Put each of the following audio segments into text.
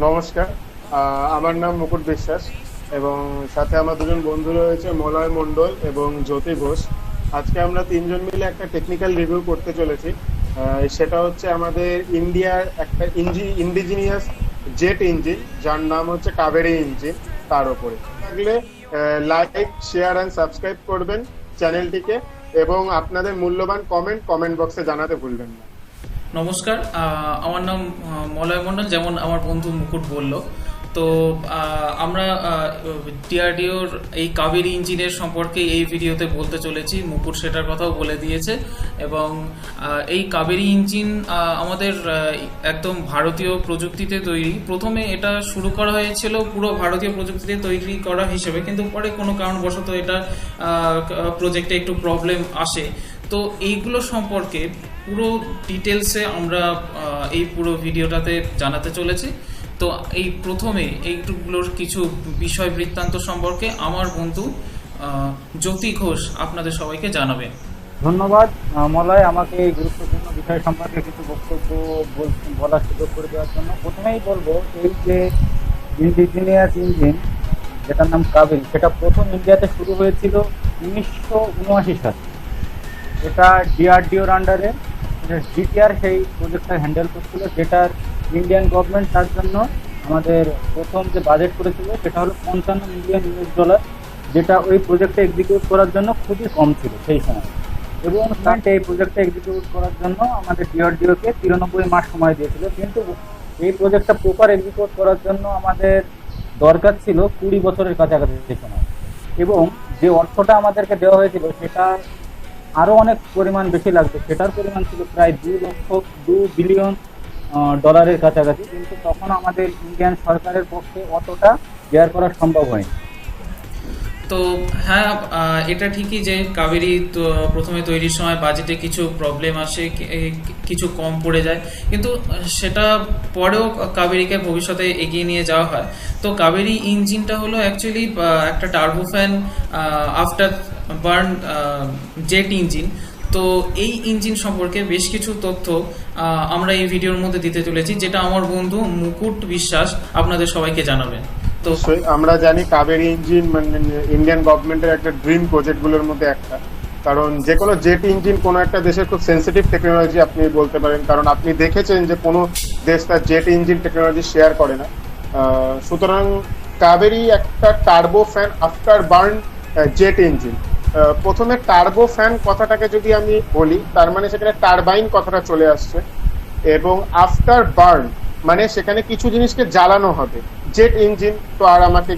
নমস্কার। আমার নাম মুকুট বিশ্বাস এবং সাথে আমার দুজন বন্ধু রয়েছে, মলয় মণ্ডল এবং জ্যোতি ঘোষ। আজকে আমরা তিনজন মিলে একটা টেকনিক্যাল রিভিউ করতে চলেছি। সেটা হচ্ছে আমাদের ইন্ডিয়ার একটা ইন্ডিজিনিয়াস জেট ইঞ্জিন, যার নাম হচ্ছে কাবেরী ইঞ্জিন। তার উপরে থাকলে লাইক, শেয়ার অ্যান্ড সাবস্ক্রাইব করবেন চ্যানেলটিকে, এবং আপনাদের মূল্যবান কমেন্ট বক্সে জানাতে ভুলবেন না। নমস্কার, আমার নাম মলয় মণ্ডল, যেমন আমার বন্ধু মুকুট বলল। তো আমরা ডিআরডিওর এই কাবেরী ইঞ্জিনের সম্পর্কে এই ভিডিওতে বলতে চলেছি। মুকুট সেটার কথাও বলে দিয়েছে। এবং এই কাবেরী ইঞ্জিন আমাদের একদম ভারতীয় প্রযুক্তিতে তৈরি। প্রথমে এটা শুরু করা হয়েছিল পুরো ভারতীয় প্রযুক্তিতে তৈরি করা হিসেবে, কিন্তু পরে কোনো কারণবশত এটা প্রজেক্টে একটু প্রবলেম আসে। তো এইগুলো সম্পর্কে পুরো ডিটেলসে আমরা এই পুরো ভিডিওটাতে জানাতে চলেছি। তো এই প্রথমে এইগুলোর কিছু বিষয় বৃত্তান্ত সম্পর্কে আমার বন্ধু জ্যোতি ঘোষ আপনাদের সবাইকে জানাবে। ধন্যবাদ মলয়, আমাকে এই গুরুত্বপূর্ণ বিষয় সম্পর্কে কিছু বক্তব্য বলার সুযোগ করে দেওয়ার জন্য। প্রথমেই বলবো, এই যে ইন্ডিজিনিয়াস ইঞ্জিন যেটার নাম কাবেরী, সেটা প্রথম ইন্ডিয়াতে শুরু হয়েছিল 1979 সালে। এটা ডিআরডিওর আন্ডারে জিটিআর সেই প্রজেক্টটা হ্যান্ডেল করছিল, যেটার ইন্ডিয়ান গভর্নমেন্ট তার জন্য আমাদের প্রথম যে বাজেট করেছিল সেটা হলো $55 মিলিয়ন, যেটা ওই প্রজেক্টটা এক্সিকিউট করার জন্য খুবই কম ছিল সেই সময়। এবং এই প্রজেক্টটা এক্সিকিউট করার জন্য আমাদের ডিআরডিওকে 93 মাস সময় দিয়েছিল। কিন্তু এই প্রজেক্টটা প্রপার এক্সিকিউট করার জন্য আমাদের দরকার ছিল 20 বছরের কাছাকাছি সময়। এবং যে অর্থটা আমাদেরকে দেওয়া হয়েছিল সেটা আরও অনেক পরিমাণ বেশি লাগবে। সেটার পরিমাণ ছিল প্রায় 2 বিলিয়ন ডলারের কাছাকাছি। কিন্তু তখন আমাদের ইন্ডিয়ান সরকারের পক্ষে অতটা বেয়ার করা সম্ভব হয়নি। তো হ্যাঁ, এটা ঠিকই যে কাবেরী প্রথমে তৈরির সময় বাজেটে কিছু প্রবলেম আসে, কিছু কম পড়ে যায়, কিন্তু সেটা পরেও কাবেরীকে ভবিষ্যতে এগিয়ে নিয়ে যাওয়া হয়। তো কাবেরী ইঞ্জিনটা হলো অ্যাকচুয়ালি একটা turbofan after burn jet engine. তো এই ইঞ্জিন সম্পর্কে বেশ কিছু তথ্য আমরা এই ভিডিওর মধ্যে দিতে চলেছি, যেটা আমার বন্ধু মুকুট বিশ্বাস আপনাদের সবাইকে জানাবে। তো আমরা জানি কাবেরী ইঞ্জিন মানে ইন্ডিয়ান গভর্নমেন্টের একটা ড্রিম প্রজেক্ট গুলোর মধ্যে একটা। কারণ যে কোনো জেট ইঞ্জিন কোনো একটা দেশের খুব সেন্সিটিভ টেকনোলজি আপনি বলতে পারেন, কারণ আপনি দেখেছেন যে কোনো দেশ তার জেট ইঞ্জিন টেকনোলজি শেয়ার করে না। সুতরাং কাবেরী একটা turbo fan after burn jet engine. প্রথমে টার্বো ফ্যান কথাটাকে যদি আমি বলি, তার মানে সেখানে টারবাইন কথাটা চলে আসছে, এবং আফটার বার্ন মানে সেখানে কিছু জিনিসকে জ্বালানো হবে। জেট ইঞ্জিন তো আর আমাকে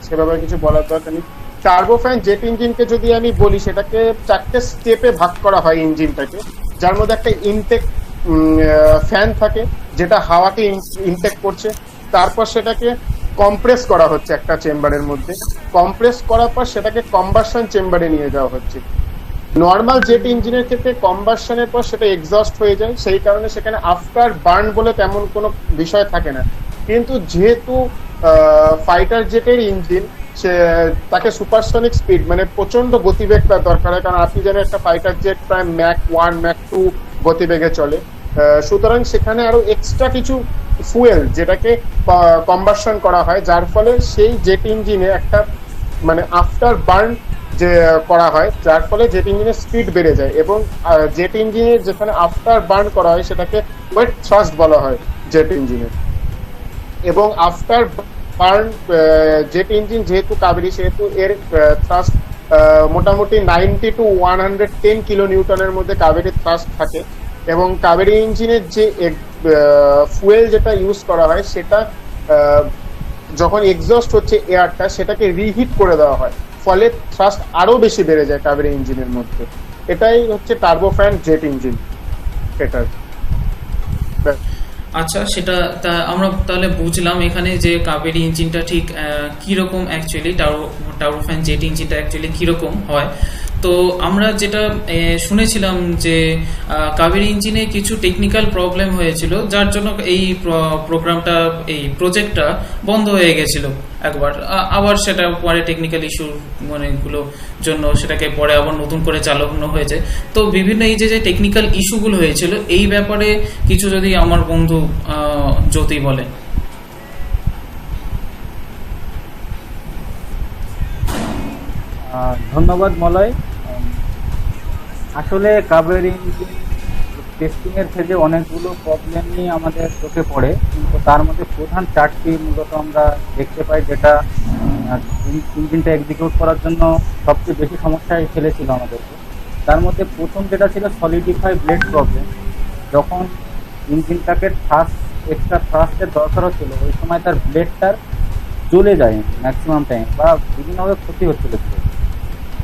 সেভাবে কিছু বলার দরকার নেই। টার্বোফ্যান জেট ইঞ্জিনকে যদি আমি বলি, সেটাকে 4টে স্টেপে ভাগ করা হয় ইঞ্জিনটাকে, যার মধ্যে একটা ইনটেক ফ্যান থাকে যেটা হাওয়াকে ইনটেক করছে। তারপর সেটাকে কম্প্রেস করা হচ্ছে একটা চেম্বারের মধ্যে। কম্প্রেস করার পর সেটাকে কম্বাসন চেম্বারে নিয়ে যাওয়া হচ্ছে। নর্মাল জেট ইঞ্জিনের ক্ষেত্রে কম্বাসনের পর সেটা এক্সস্ট হয়ে যায়, সেই কারণে সেখানে আফটার বার্ন বলে তেমন কোনো বিষয় থাকে না। কিন্তু যেহেতু ফাইটার জেটের ইঞ্জিন, সে তাকে সুপারসনিক স্পিড মানে প্রচন্ড গতিবেগ তার দরকার হয়, কারণ আপনি জানেন একটা ফাইটার জেট প্রায় ম্যাক 1 ম্যাক 2 গতিবেগে চলে। সুতরাং সেখানে আরো এক্সট্রা কিছু ফুয়েল যেটাকে কম্বাসন করা হয়, যার ফলে সেই জেট ইঞ্জিনে একটা মানে আফটার বার্ন যে করা হয়, যার ফলে জেট ইঞ্জিনের স্পিড বেড়ে যায়। এবং জেট ইঞ্জিনের যেখানে আফটার বার্ন করা হয় সেটাকে ওয়েট থ্রাস্ট বলা হয় জেট ইঞ্জিনের। এবং আফটার বার্ন জেট ইঞ্জিন যেহেতু কাবেরী, সেহেতু এর থ্রাস্ট মোটামুটি 90 to 110 কিলো নিউটনের মধ্যে কাবেরী থ্রাস্ট থাকে। এবং কাবেরী ইঞ্জিনের যে ফুয়েল যেটা ইউজ করা হয়, সেটা যখন এক্সস্ট হচ্ছে এয়ারটা, সেটাকে রিহিট করে দেওয়া হয়, ফলে থ্রাস্ট আরো বেশি বেড়ে যায় কাবেরী ইঞ্জিনের মধ্যে। এটাই হচ্ছে টার্বোফ্যান জেট ইঞ্জিন এটার। আচ্ছা, সেটা আমরা তাহলে বুঝলাম এখানে যে কাবেরী ইঞ্জিনটা ঠিক কীরকম, অ্যাকচুয়ালি টার্বোফ্যান জেট ইঞ্জিনটা অ্যাকচুয়ালি কীরকম হয়। তো আমরা যেটা শুনেছিলাম যে কাবেরী ইঞ্জিনে কিছু টেকনিক্যাল প্রবলেম হয়েছিল, যার জন্য এই প্রজেক্টটা বন্ধ হয়ে গেছিল একবার। আবার সেটা পরে টেকনিক্যাল ইস্যু মানেগুলো জন্য সেটাকে পরে আবার নতুন করে চালানো হয়েছে। তো বিভিন্ন এই যে টেকনিক্যাল ইস্যুগুলো হয়েছিল, এই ব্যাপারে কিছু যদি আমার বন্ধু জ্যোতি বলে। ধন্যবাদ মলয়। আসলে কাবেরী ইঞ্জিন টেস্টিংয়ের ফেজে অনেকগুলো প্রবলেমই আমাদের চোখে পড়ে, কিন্তু তার মধ্যে প্রধান চারটি মূলত আমরা দেখতে পাই, যেটা ইঞ্জিনটা এক্সিকিউট করার জন্য সবচেয়ে বেশি সমস্যায় ফেলেছিল আমাদেরকে। তার মধ্যে প্রথম যেটা ছিল সলিডিফাই ব্লেড প্রবলেম। যখন ইঞ্জিনটাকে এক্সট্রা থ্রাস্টের দরকার হচ্ছিল, ওই সময় তার ব্লেডটার জ্বলে যায় ম্যাক্সিমাম টাইম, বা বিভিন্নভাবে ক্ষতি হচ্ছিল।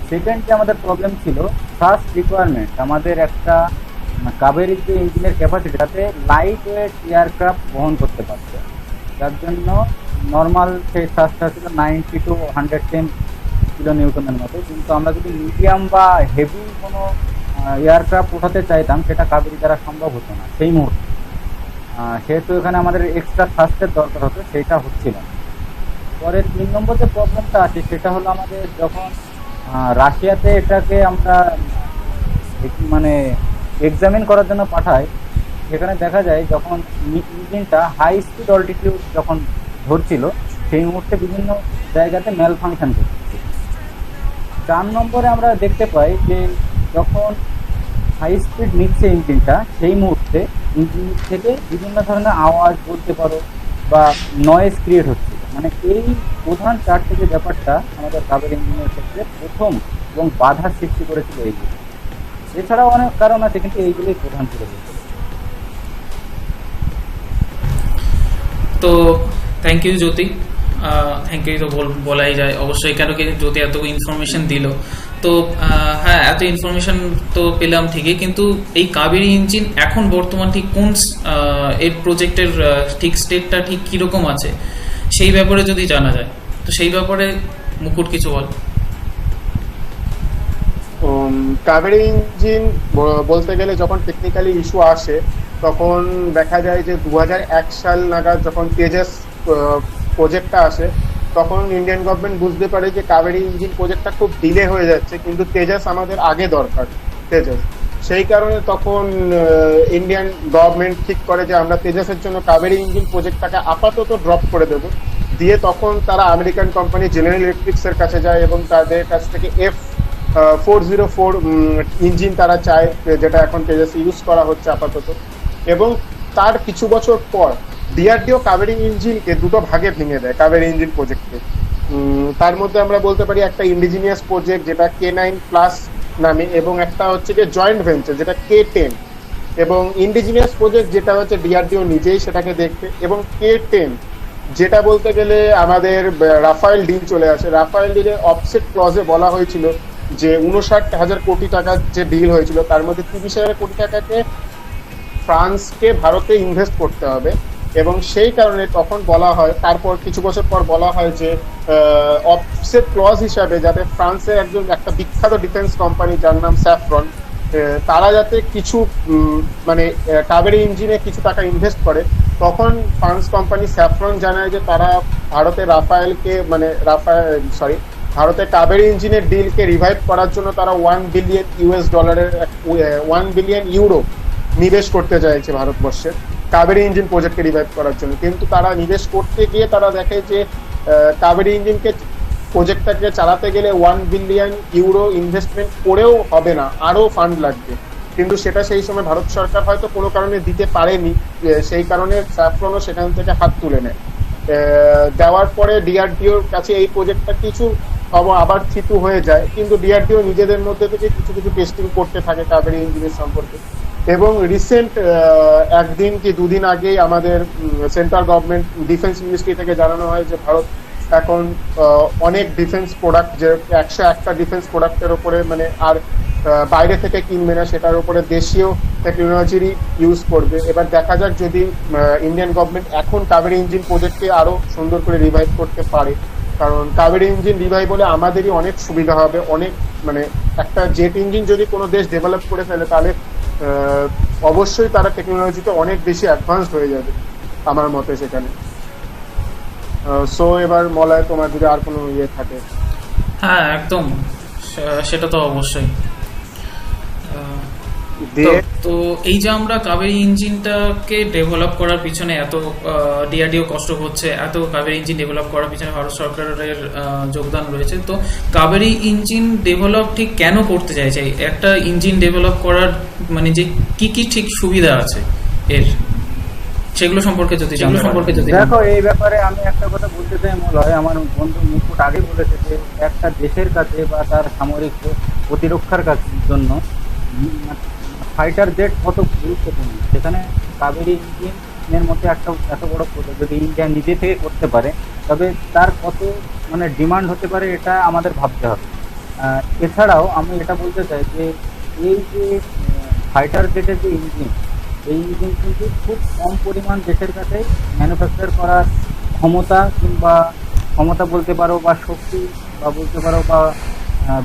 সেকেন্ড যে আমাদের প্রবলেম ছিল থ্রাস্ট রিকোয়ারমেন্ট। আমাদের একটা কাবেরীর যে ইঞ্জিনের ক্যাপাসিটি, তাতে লাইট ওয়েট এয়ারক্রাফট বহন করতে পারছে, যার জন্য নর্মাল সেই থ্রাস্টটা ছিল 90 to 110 কিলো নিউটনের মতো। কিন্তু আমরা যদি মিডিয়াম বা হেভি কোনো এয়ারক্রাফট ওঠাতে চাইতাম, সেটা কাবেরী দ্বারা সম্ভব হতো না সেই মুহূর্তে। সেহেতু এখানে আমাদের এক্সট্রা থ্রাস্টের দরকার হতো, সেটা হচ্ছিল না। পরে 3 নম্বর যে প্রবলেমটা আছে, সেটা হলো আমাদের যখন রাশিয়াতে এটাকে আমরা মানে এক্সামিন করার জন্য পাঠাই, সেখানে দেখা যায় যখন ইঞ্জিনটা হাই স্পিড অল্টিটিউড যখন ধরছিল, সেই মুহূর্তে বিভিন্ন জায়গাতে ম্যাল ফাংশন করছে। 4 নম্বরে আমরা দেখতে পাই যে যখন হাই স্পিড নিচ্ছে ইঞ্জিনটা, সেই মুহূর্তে ইঞ্জিন থেকে বিভিন্ন ধরনের আওয়াজ বলতে পারো বা নয়েজ ক্রিয়েট হচ্ছিল। মানে এই প্রধান চারটে যে ব্যাপারটা আমাদের কাবেরী ইঞ্জিনের ক্ষেত্রে প্রথম এবং বাধার সৃষ্টি করেছিল এইগুলো। এছাড়াও অনেক কারণ আছে, কিন্তু এইগুলোই প্রধান ছিল। তো thank you Jyoti, thank you তো বলাই যায় অবশ্যই, কেন কি জ্যোতি এত ইনফরমেশন দিল। তো হ্যাঁ, এত ইনফরমেশন তো পেলাম ঠিকই, কিন্তু এই কাবেরী ইঞ্জিন এখন বর্তমান ঠিক কোন এর প্রজেক্টের ঠিক স্টেটটা ঠিক কীরকম আছে সেই ব্যাপারে যদি জানা যায়, তো সেই ব্যাপারে মুকুট কিছু বল। কাবেরী ইঞ্জিন বলতে গেলে যখন টেকনিক্যালি ইস্যু আসে, তখন দেখা যায় যে 2001 সাল নাগাদ যখন তেজাস প্রজেক্টটা আসে, তখন ইন্ডিয়ান গভর্নমেন্ট বুঝতে পারে যে কাবেরী ইঞ্জিন প্রজেক্টটা খুব ডিলে হয়ে যাচ্ছে, কিন্তু তেজাস আমাদের আগে দরকার তেজাস। সেই কারণে তখন ইন্ডিয়ান গভর্নমেন্ট ঠিক করে যে আমরা তেজাসের জন্য কাবেরী ইঞ্জিন প্রজেক্টটাকে আপাতত ড্রপ করে দেবো। দিয়ে তখন তারা আমেরিকান কোম্পানি জেনারেল ইলেকট্রিক্সের কাছে যায় এবং তাদের কাছ থেকে F404 ইঞ্জিন তারা চায়, যেটা এখন তেজাস ইউজ করা হচ্ছে আপাতত। এবং তার কিছু বছর পর ডিআরডিও কাবেরী ইঞ্জিনকে দুটো ভাগে ভেঙে দেয় কাবেরী ইঞ্জিন প্রজেক্টকে। তার মধ্যে আমরা বলতে পারি একটা ইন্ডিজিনিয়াস প্রজেক্ট যেটা K9+ নামে, এবং একটা হচ্ছে যে জয়েন্ট ভেঞ্চার যেটা K10। এবং ইন্ডিজিনিয়াস প্রজেক্ট যেটা হচ্ছে ডিআরডিও নিজেই সেটাকে দেখতে, এবং K10 যেটা বলতে গেলে আমাদের রাফায়েল ডিল চলে আসে। রাফায়েল ডিলের অফসেট ক্লজে বলা হয়েছিল যে 59,000 কোটি টাকার যে ডিল হয়েছিল, তার মধ্যে 30,000 কোটি টাকাকে ফ্রান্সকে ভারতে ইনভেস্ট করতে হবে। এবং সেই কারণে তখন বলা হয়, তারপর কিছু বছর পর বলা হয় যে অফসেট ক্লজ হিসাবে যাতে ফ্রান্সের একটা বিখ্যাত ডিফেন্স কোম্পানি যার নাম স্যাফরন, তারা যাতে কিছু মানে কাবেরী ইঞ্জিনে কিছু টাকা ইনভেস্ট করে। তখন ফ্রান্স কোম্পানি স্যাফরন জানায় যে তারা ভারতের ভারতের কাবেরী ইঞ্জিনের ডিলকে রিভাইভ করার জন্য তারা $1 বিলিয়ন $1 বিলিয়ন ইউরো নিবেশ করতে চাইছে ভারতবর্ষের কাবেরী ইঞ্জিন প্রজেক্টকে রিভাইভ করার জন্য। কিন্তু তারা নিবেশ করতে গিয়ে তারা দেখে যে কাবেরী ইঞ্জিনকে প্রজেক্টটাকে চালাতে গেলে $1 বিলিয়ন ইউরো ইনভেস্টমেন্ট করেও হবে না, আরও ফান্ড লাগবে। কিন্তু সেটা সেই সময় ভারত সরকার হয়তো কোনো কারণে দিতে পারেনি, সেই কারণে স্যাফরনও সেখান থেকে হাত তুলে নেয়। দেওয়ার পরে ডিআরডিওর কাছে এই প্রজেক্টটা কিছু আবার থিতু হয়ে যায়, কিন্তু ডিআরডিও নিজেদের মধ্যে থেকে কিছু কিছু টেস্টিং করতে থাকে কাবেরী ইঞ্জিনের সম্পর্কে। এবং রিসেন্ট একদিন কি দুদিন আগেই আমাদের সেন্ট্রাল গভর্নমেন্ট ডিফেন্স মিনিস্ট্রি থেকে জানানো হয় যে ভারত এখন অনেক ডিফেন্স প্রোডাক্ট, যে 101টা ডিফেন্স প্রোডাক্টের ওপরে মানে আর বাইরে থেকে কিনবে না, সেটার উপরে দেশীয় টেকনোলজিরই ইউজ করবে। এবার দেখা যাক যদি ইন্ডিয়ান গভর্নমেন্ট এখন কাবেরী ইঞ্জিন প্রজেক্টকে আরো সুন্দর করে রিভাইভ করতে পারে, কারণ কাবেরী ইঞ্জিন রিভাইভ হলে আমাদেরই অনেক সুবিধা হবে। অনেক মানে একটা জেট ইঞ্জিন যদি কোনো দেশ ডেভেলপ করে ফেলে, তাহলে অবশ্যই তারা টেকনোলজিতে অনেক বেশি অ্যাডভান্সড হয়ে যাবে আমার মতে সেখানে। সো এবার মলয়, তোমার যদি আর কোনো ইয়ে থাকে। হ্যাঁ একদম, সেটা তো অবশ্যই। দিয়ে তো এই যে আমরা কাবেরী ইঞ্জিনটাকে ডেভেলপ করার পিছনে এত ডিআরডিও কষ্ট হচ্ছে, এত কাবেরী ইঞ্জিন ডেভেলপ করার পিছনে ভারত সরকারের যোগদান রয়েছে। তো কাবেরী ইঞ্জিন ডেভেলপ ঠিক কেন করতে চাইছে? একটা ইঞ্জিন ডেভেলপ করার মানে যে কি কি ঠিক সুবিধা আছে এর, সেগুলো সম্পর্কে যদি দেখো, এই ব্যাপারে আমি একটা কথা বলতে চাই মলয়, আমার বন্ধু মুকুট আগে বলেছে যে একটা দেশের কাছে বা তার সামরিক প্রতিরক্ষার জন্য ফাইটার জেট কত গুরুত্বপূর্ণ। সেখানে কাবেরী ইঞ্জিনের মধ্যে একটা এত বড় প্রজেক্ট যদি ইন্ডিয়া নিজে থেকে করতে পারে, তবে তার কত মানে ডিমান্ড হতে পারে এটা আমাদের ভাবতে হবে। এছাড়াও আমি এটা বলতে চাই যে এই যে ফাইটার জেটের যে ইঞ্জিন, এই ইঞ্জিন কিন্তু খুব কম পরিমাণ দেশের কাছে ম্যানুফ্যাকচার করার ক্ষমতা বলতে পারো, বা শক্তি বা বলতে পারো, বা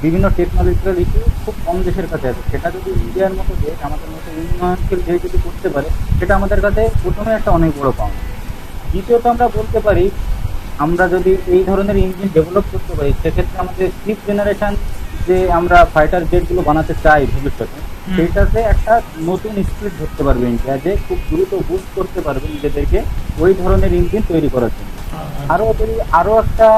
বিভিন্ন টেকনোলজিক্যাল ইস্যু খুব কম দেশের কাছে আছে। সেটা যদি ইন্ডিয়ার মতো দেশ, আমাদের মতো উন্নয়নশীল দেশ যদি করতে পারে, সেটা আমাদের কাছে প্রথমে একটা অনেক বড় পাওনা। দ্বিতীয়ত আমরা বলতে পারি, আমরা যদি এই ধরনের ইঞ্জিন ডেভেলপ করতে পারি, সেক্ষেত্রে আমাদের 5th জেনারেশন যে আমরা ফাইটার জেটগুলো বানাতে চাই ভবিষ্যতে, সেইটাতে একটা নতুন স্পিড ধরতে পারবে ইন্ডিয়া, যে খুব দ্রুত বুস্ট করতে পারবে নিজেদেরকে ওই ধরনের ইঞ্জিন তৈরি করার জন্য। আরও একটা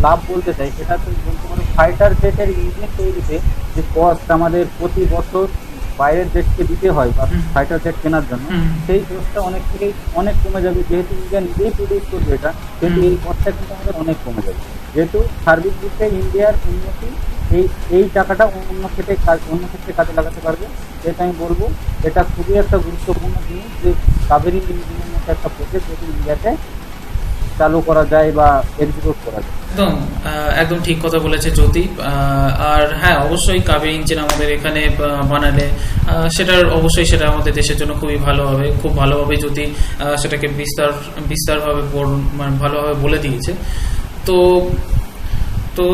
লাভ বলতে চাই, সেটা তো বলতে পারো ফাইটার জেটের ইঞ্জিন তৈরিতে যে কস্ট আমাদের প্রতি বছর বাইরের দেশকে দিতে হয় বা ফাইটার জেট কেনার জন্য, সেই কস্টটা অনেক কমে যাবে। যেহেতু ইন্ডিয়া নিজেই প্রডিউস করবে এটা, কিন্তু এই কস্টটা কিন্তু আমাদের অনেক কমে যাবে। যেহেতু সার্বিক দিকে ইন্ডিয়ার উন্নতি এই টাকাটা অন্য ক্ষেত্রে কাজে লাগাতে পারবে। যেটা আমি বলবো, এটা খুবই একটা গুরুত্বপূর্ণ জিনিস যে কাবেরী ইঞ্জিনের মতো একটা প্রজেক্ট যদি ইন্ডিয়াতে চালু করা যায় বা এক্সিকিউট করা যায়। একদম ঠিক কথা বলেছে জ্যোতি। আর হ্যাঁ, অবশ্যই কাবেরী ইঞ্জিন আমাদের এখানে বানালে সেটা আমাদের দেশের জন্য খুবই ভালো হবে, খুব ভালোভাবে যদি সেটাকে বিস্তারভাবে মানে ভালোভাবে বলে দিয়েছে। তো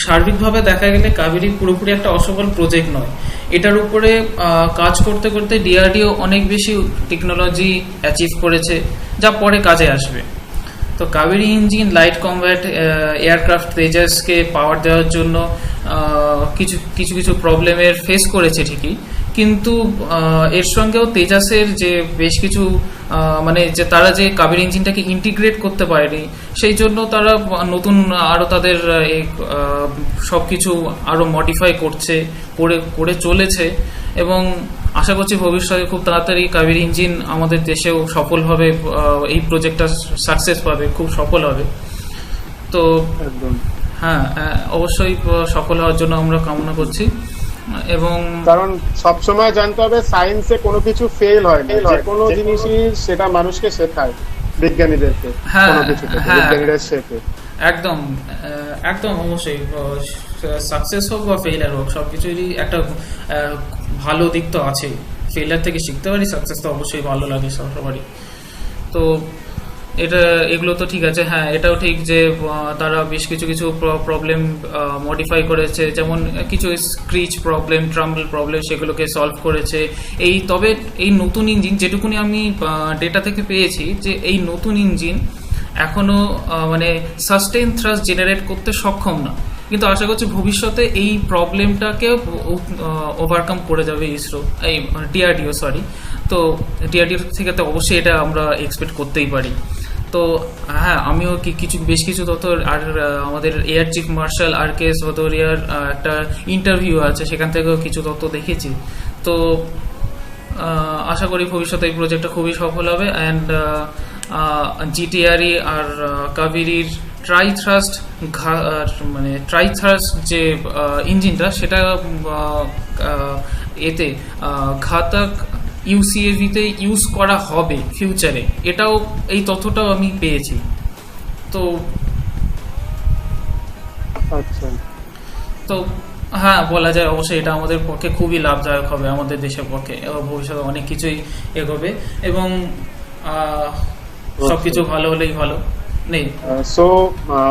সার্বিকভাবে দেখা গেলে কাবেরী পুরোপুরি একটা অসফল প্রজেক্ট নয়। এটার উপরে কাজ করতে করতে ডিআরডিও অনেক বেশি টেকনোলজি অ্যাচিভ করেছে, যা পরে কাজে আসবে। তো Kaveri engine light combat aircraft তেজাসকে পাওয়ার দেওয়ার জন্য কিছু প্রবলেমের ফেস করেছে ঠিকই, কিন্তু এর সঙ্গেও তেজাসের যে বেশ কিছু মানে যে তারা যে কাবেরী ইঞ্জিনটাকে ইন্টিগ্রেট করতে পারেনি, সেই জন্য তারা নতুন আরও তাদের সবকিছু আরও মডিফাই করে চলেছে। এবং আশা করছি ভবিষ্যতে খুব তাড়াতাড়ি কাবেরী ইঞ্জিন আমাদের দেশেও সফলভাবে এই প্রজেক্টটা সাকসেস পাবে, খুব সফল হবে। তো হ্যাঁ, অবশ্যই সফল হওয়ার জন্য আমরা কামনা করছি। এবং কারণ সবসময় জানতে হবে, সায়েন্সে কোনো কিছু ফেল হয় না, যে কোনো জিনিসই সেটা মানুষকে শেখায়, বিজ্ঞানীদেরকে কোনো কিছু বিজ্ঞানীরা শেখে। একদম অবশ্যই সাকসেস হোক বা ফেইলার হোক, সবকিছুরই একটা ভালো দিক তো আছেই। ফেইলার থেকে শিখতে পারি, সাকসেস তো অবশ্যই ভালো লাগে সবারই। তো এগুলো তো ঠিক আছে। হ্যাঁ, এটাও ঠিক যে তারা বেশ কিছু প্রবলেম মডিফাই করেছে, যেমন কিছু স্ক্রিচ প্রবলেম, ট্রাম্বল প্রবলেম, সেগুলোকে সলভ করেছে। তবে এই নতুন ইঞ্জিন, যেটুকুনি আমি ডেটা থেকে পেয়েছি, যে এই নতুন ইঞ্জিন এখনো মানে সাস্টেইন থ্রাস্ট জেনারেট করতে সক্ষম না, কিন্তু আশা করছি ভবিষ্যতে এই প্রবলেমটাকে ওভারকাম করে যাবে ডিআরডিও। তো ডিআরডিও থেকে তো অবশ্যই এটা আমরা এক্সপেক্ট করতেই পারি। তো হ্যাঁ, আমিও বেশ কিছু তথ্য, আর আমাদের এয়ার চিফ মার্শাল RKS ভদৌরিয়ার একটা ইন্টারভিউ আছে, সেখান থেকেও কিছু তথ্য দেখেছি। তো আশা করি ভবিষ্যতে এই প্রজেক্টটা খুবই সফল হবে। অ্যান্ড জিটিআরই আর কাবেরীর ট্রাইথ্রাস্ট যে ইঞ্জিনটা, সেটা এতে ঘাতক ইউসিএভিতে ইউজ করা হবে ফিউচারে, এটাও এই তথ্যটাও আমি পেয়েছি। তো হ্যাঁ, বলা যায় অবশ্যই এটা আমাদের পক্ষে খুবই লাভদায়ক হবে, আমাদের দেশের পক্ষে, এবং ভবিষ্যতে অনেক কিছুই এগোবে, এবং সবকিছু ভালো হলেই ভালো নেই। সো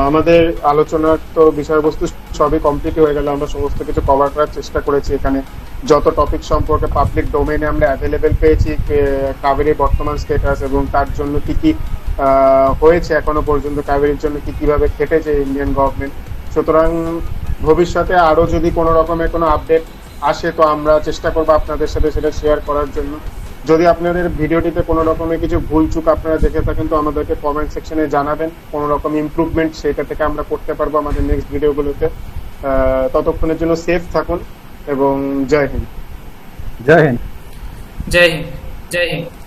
আমাদের আলোচনার তো বিষয়বস্তু সবই কমপ্লিট হয়ে গেল। আমরা সমস্ত কিছু কভার করার চেষ্টা করেছি। এখানে যত টপিক সম্পর্কে পাবলিক ডোমেইনে আমরা অ্যাভেলেবেল পেয়েছি, কাবেরীর বর্তমান স্ট্যাটাস এবং তার জন্য কি কি হয়েছে এখনো পর্যন্ত, কাবেরীর জন্য কিভাবে খেটেছে ইন্ডিয়ান গভর্নমেন্ট। সুতরাং ভবিষ্যতে আরো যদি কোনো রকমের কোনো আপডেট আসে তো আমরা চেষ্টা করবো আপনাদের সাথে সেটা শেয়ার করার জন্য। যদি আপনাদের ভিডিওটিতে কোনো রকমের কিছু ভুল চুক আপনারা দেখে থাকেন তো আমাদেরকে কমেন্ট সেকশনে জানাবেন, কোনো রকম ইমপ্রুভমেন্ট সেটা থেকে আমরা করতে পারবো আমাদের নেক্সট ভিডিওগুলোতে। ততক্ষণের জন্য সেফ থাকুন এবং জয় হিন্দ। জয় হিন্দ। জয় হিন্দ। জয় হিন্দ।